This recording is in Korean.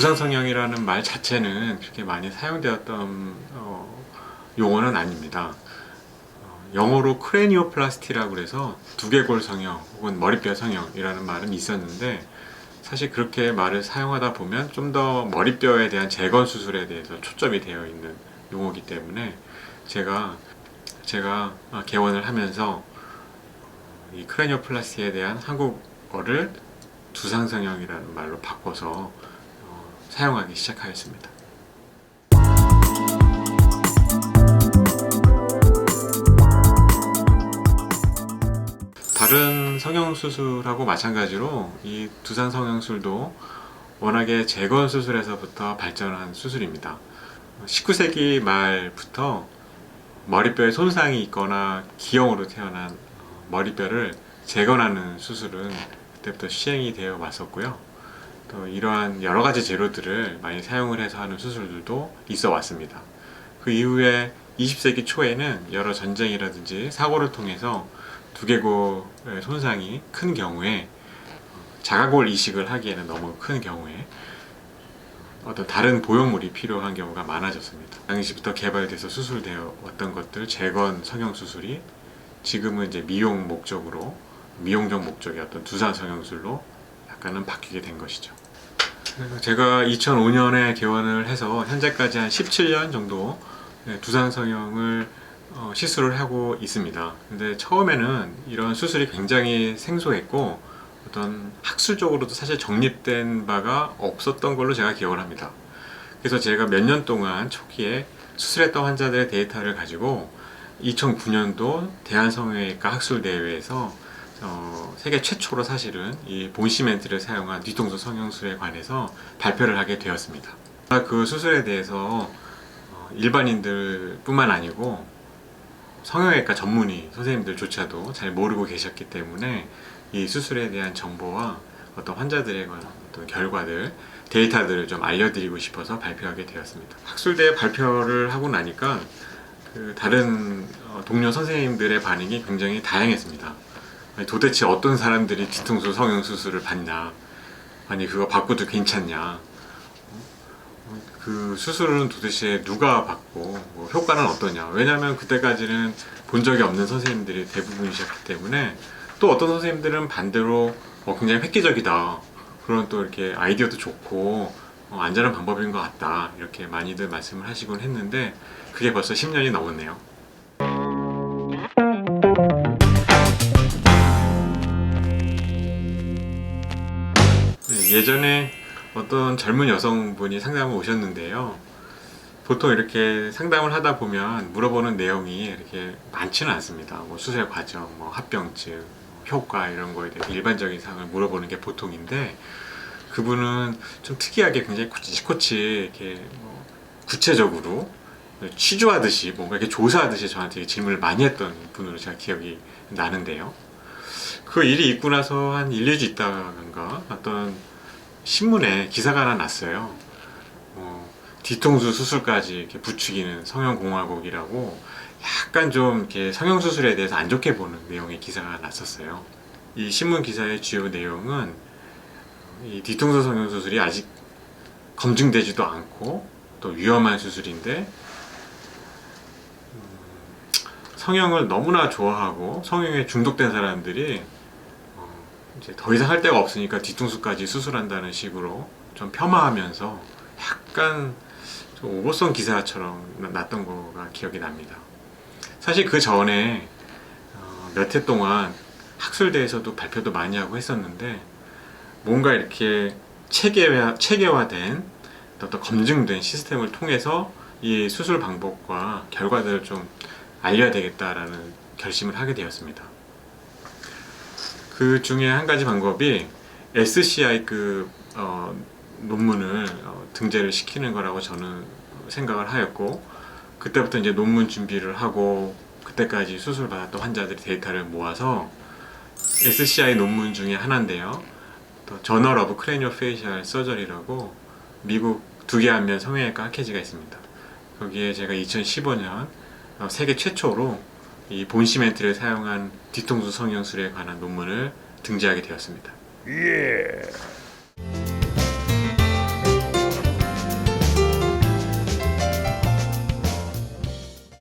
두상성형이라는 말 자체는 그렇게 많이 사용되었던 용어는 아닙니다. 영어로 크레니오플라스티라고 해서 두개골 성형 혹은 머리뼈 성형이라는 말은 있었는데, 사실 그렇게 말을 사용하다 보면 좀 더 머리뼈에 대한 재건 수술에 대해서 초점이 되어 있는 용어이기 때문에 제가 개원을 하면서 이 크레니오플라스티에 대한 한국어를 두상성형이라는 말로 바꿔서 사용하기 시작하였습니다. 다른 성형수술하고 마찬가지로 이 두상 성형술도 워낙에 재건 수술에서부터 발전한 수술입니다. 19세기 말부터 머리뼈에 손상이 있거나 기형으로 태어난 머리뼈를 재건하는 수술은 그때부터 시행이 되어 왔었고요. 또 이러한 여러 가지 재료들을 많이 사용을 해서 하는 수술들도 있어 왔습니다. 그 이후에 20세기 초에는 여러 전쟁이라든지 사고를 통해서 두개골의 손상이 큰 경우에, 자가골 이식을 하기에는 너무 큰 경우에 어떤 다른 보형물이 필요한 경우가 많아졌습니다. 당시부터 개발돼서 수술되어 왔던 것들, 재건 성형 수술이 지금은 이제 미용 목적으로, 미용적 목적의 어떤 두상 성형술로 약간은 바뀌게 된 것이죠. 제가 2005년에 개원을 해서 현재까지 한 17년 정도 두상 성형을 시술을 하고 있습니다. 근데 처음에는 이런 수술이 굉장히 생소했고 어떤 학술적으로도 사실 정립된 바가 없었던 걸로 제가 기억을 합니다. 그래서 제가 몇 년 동안 초기에 수술했던 환자들의 데이터를 가지고 2009년도 대한성형외과 학술대회에서 세계 최초로 사실은 이 본시멘트를 사용한 뒤통수 성형술에 관해서 발표를 하게 되었습니다. 그 수술에 대해서 일반인들 뿐만 아니고 성형외과 전문의 선생님들조차도 잘 모르고 계셨기 때문에 이 수술에 대한 정보와 어떤 환자들에 관한 어떤 결과들, 데이터들을 좀 알려드리고 싶어서 발표하게 되었습니다. 학술대회 발표를 하고 나니까 다른 동료 선생님들의 반응이 굉장히 다양했습니다. 아니, 도대체 어떤 사람들이 뒤통수 성형수술을 받냐, 아니 그거 받고도 괜찮냐, 그 수술은 도대체 누가 받고 뭐 효과는 어떠냐. 왜냐하면 그때까지는 본 적이 없는 선생님들이 대부분이셨기 때문에, 또 어떤 선생님들은 반대로 굉장히 획기적이다, 그런 또 이렇게 아이디어도 좋고 안전한 방법인 것 같다, 이렇게 많이들 말씀을 하시곤 했는데 그게 벌써 10년이 넘었네요. 예전에 어떤 젊은 여성분이 상담을 오셨는데요. 보통 이렇게 상담을 하다 보면 물어보는 내용이 이렇게 많지는 않습니다. 뭐 수술 과정, 뭐 합병증, 효과 이런 거에 대해서 일반적인 사항을 물어보는 게 보통인데, 그분은 좀 특이하게 굉장히 코치코치 이렇게 구체적으로 취조하듯이 뭔가 이렇게 조사하듯이 저한테 질문을 많이 했던 분으로 제가 기억이 나는데요. 그 일이 있고 나서 한 1, 2주 있다가 어떤 신문에 기사가 하나 났어요. 뒤통수 수술까지 이렇게 부추기는 성형공화국이라고, 약간 좀 이렇게 성형수술에 대해서 안 좋게 보는 내용의 기사가 났었어요. 이 신문 기사의 주요 내용은 이 뒤통수 성형수술이 아직 검증되지도 않고 또 위험한 수술인데, 성형을 너무나 좋아하고 성형에 중독된 사람들이 이제 더 이상 할 데가 없으니까 뒤통수까지 수술한다는 식으로 좀 폄하하면서 약간 좀 오버성 기사처럼 났던 거가 기억이 납니다. 사실 그 전에 몇 해 동안 학술대에서도 발표도 많이 하고 했었는데, 뭔가 이렇게 체계화된 어떤 검증된 시스템을 통해서 이 수술 방법과 결과들을 좀 알려야 되겠다라는 결심을 하게 되었습니다. 그 중에 한 가지 방법이 SCI급 논문을 등재를 시키는 거라고 저는 생각을 하였고, 그때부터 이제 논문 준비를 하고 그때까지 수술 받았던 환자들의 데이터를 모아서 SCI 논문 중에 하나인데요. 저널 오브 크레니오페이셜 서저리라고 미국 두개안면 성형외과 학회지가 있습니다. 거기에 제가 2015년 세계 최초로 이 본시멘트를 사용한 뒤통수 성형술에 관한 논문을 등재하게 되었습니다.